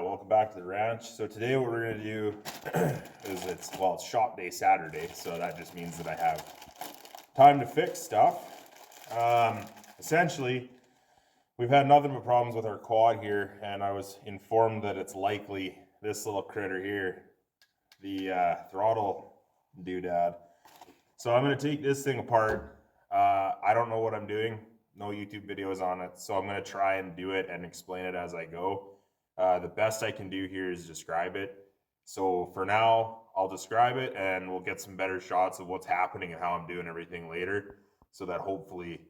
welcome back to the ranch. So today what we're gonna do is it's shop day Saturday, so that just means that I have time to fix stuff. Essentially, we've had nothing but problems with our quad here, and I was informed that it's likely this little critter here, the throttle doodad. So I'm gonna take this thing apart. I don't know what I'm doing. No YouTube videos on it, so I'm gonna try and do it and explain it as I go. The best I can do here is describe it. So for now, I'll describe it and we'll get some better shots of what's happening and how I'm doing everything later, so that hopefully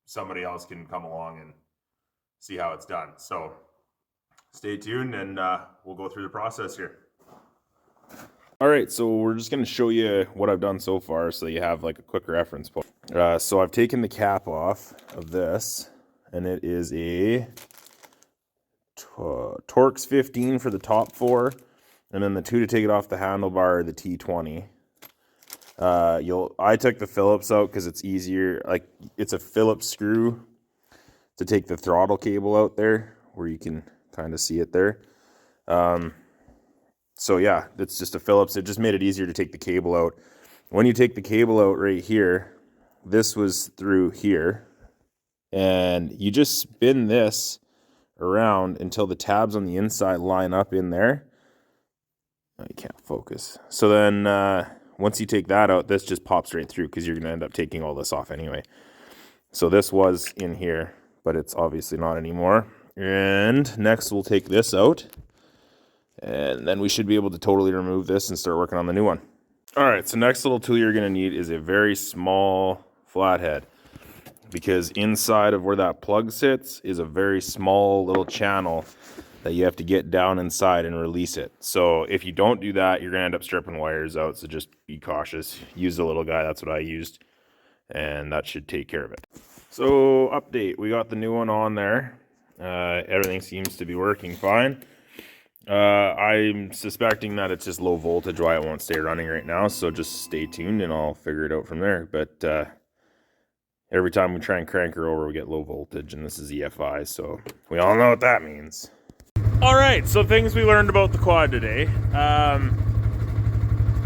somebody else can come along and see how it's done. So stay tuned and we'll go through the process here. All right, so we're just gonna show you what I've done so far so you have like a quick reference point. So I've taken the cap off of this, and it is a Torx 15 for the top four, and then the two to take it off the handlebar are the T20. I took the Phillips out because it's easier. Like, it's a Phillips screw to take the throttle cable out there, where you can kind of see it there. So yeah, it's just a Phillips. It just made it easier to take the cable out. When you take the cable out right here, this was through here, and you just spin this around until the tabs on the inside line up in there. Oh, you can't focus. So then once you take that out, this just pops right through, because you're going to end up taking all this off anyway. So this was in here, but it's obviously not anymore. And next we'll take this out, and then we should be able to totally remove this and start working on the new one. All right, so next little tool you're going to need is a very small flathead, because inside of where that plug sits is a very small little channel that you have to get down inside and release it. So if you don't do that, you're going to end up stripping wires out, so just be cautious. Use the little guy. That's what I used, and that should take care of it. So update, we got the new one on there. Everything seems to be working fine. I'm suspecting that it's just low voltage why it won't stay running right now, so just stay tuned and I'll figure it out from there. But every time we try and crank her over, we get low voltage, and this is EFI, so we all know what that means. All right, so things we learned about the quad today.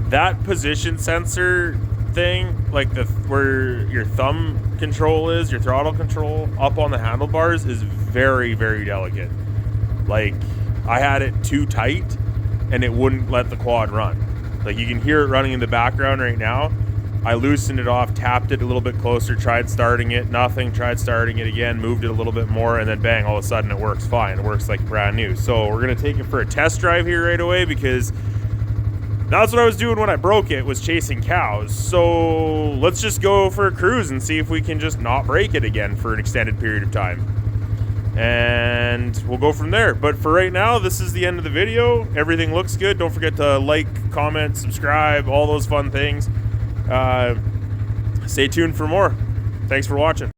That position sensor thing, like where your thumb control is, your throttle control up on the handlebars, is very, very delicate. Like, I had it too tight and it wouldn't let the quad run. Like, you can hear it running in the background right now. I loosened it off, tapped it a little bit closer, tried starting it, nothing, tried starting it again, moved it a little bit more, and then bang, all of a sudden it works fine. It works like brand new. So we're gonna take it for a test drive here right away, because that's what I was doing when I broke it, was chasing cows. So let's just go for a cruise and see if we can just not break it again for an extended period of time. And we'll go from there. But for right now, this is the end of the video. Everything looks good. Don't forget to like, comment, subscribe, all those fun things. Stay tuned for more. Thanks for watching.